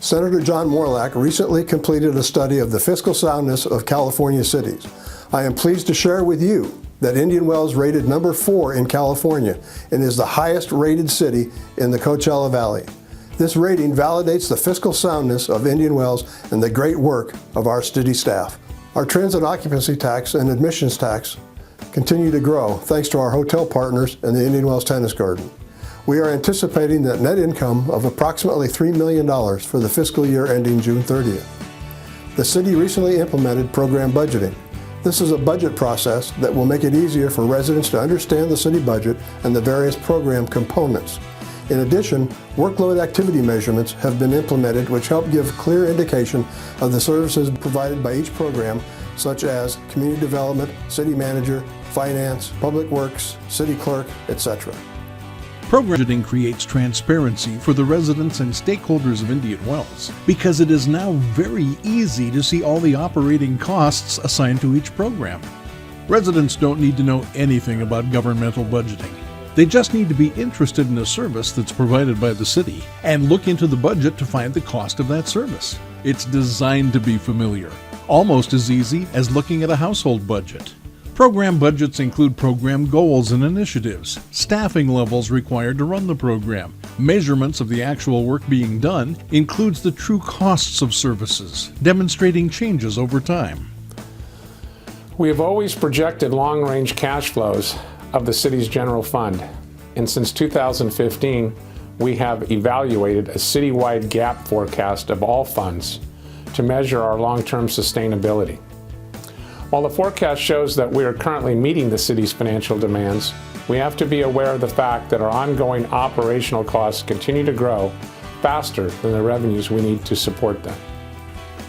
Senator John Morlack recently completed a study of the fiscal soundness of California cities. I am pleased to share with you that Indian Wells rated number 4 in California and is the highest rated city in the Coachella Valley. This rating validates the fiscal soundness of Indian Wells and the great work of our city staff. Our transit occupancy tax and admissions tax continue to grow thanks to our hotel partners and the Indian Wells Tennis Garden. We are anticipating that net income of approximately $3 million for the fiscal year ending June 30th. The city recently implemented program budgeting. This is a budget process that will make it easier for residents to understand the city budget and the various program components. In addition, workload activity measurements have been implemented which help give clear indication of the services provided by each program, such as community development, city manager, finance, public works, city clerk, etc. Program budgeting creates transparency for the residents and stakeholders of Indian Wells because it is now very easy to see all the operating costs assigned to each program. Residents don't need to know anything about governmental budgeting. They just need to be interested in a service that's provided by the city and look into the budget to find the cost of that service. It's designed to be familiar, almost as easy as looking at a household budget. Program budgets include program goals and initiatives, staffing levels required to run the program, measurements of the actual work being done, includes the true costs of services, demonstrating changes over time. We have always projected long-range cash flows of the city's general fund, and since 2015, we have evaluated a citywide gap forecast of all funds to measure our long-term sustainability. While the forecast shows that we are currently meeting the city's financial demands, we have to be aware of the fact that our ongoing operational costs continue to grow faster than the revenues we need to support them.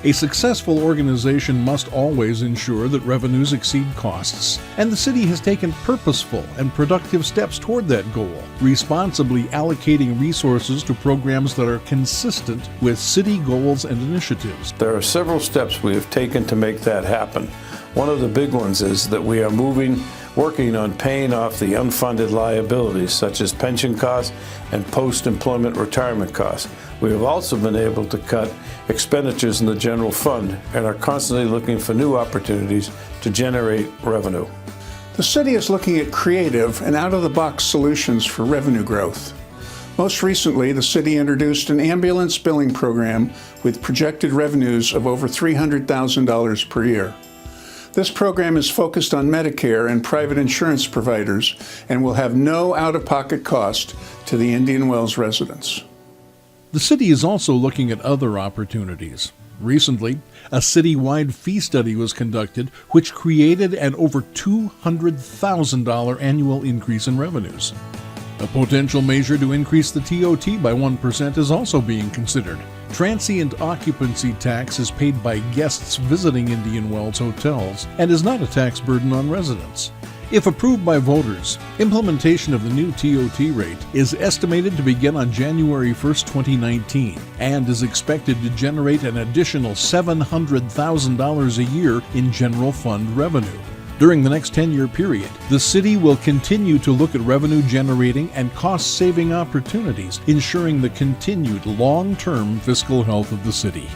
A successful organization must always ensure that revenues exceed costs, and the city has taken purposeful and productive steps toward that goal, responsibly allocating resources to programs that are consistent with city goals and initiatives. There are several steps we have taken to make that happen. One of the big ones is that we are working on paying off the unfunded liabilities such as pension costs and post-employment retirement costs. We have also been able to cut expenditures in the general fund and are constantly looking for new opportunities to generate revenue. The city is looking at creative and out-of-the-box solutions for revenue growth. Most recently, the city introduced an ambulance billing program with projected revenues of over $300,000 per year. This program is focused on Medicare and private insurance providers and will have no out-of-pocket cost to the Indian Wells residents. The city is also looking at other opportunities. Recently, a citywide fee study was conducted which created an over $200,000 annual increase in revenues. A potential measure to increase the TOT by 1% is also being considered. Transient occupancy tax is paid by guests visiting Indian Wells hotels and is not a tax burden on residents. If approved by voters, implementation of the new TOT rate is estimated to begin on January 1, 2019, and is expected to generate an additional $700,000 a year in general fund revenue. During the next 10-year period, the city will continue to look at revenue-generating and cost-saving opportunities, ensuring the continued long-term fiscal health of the city.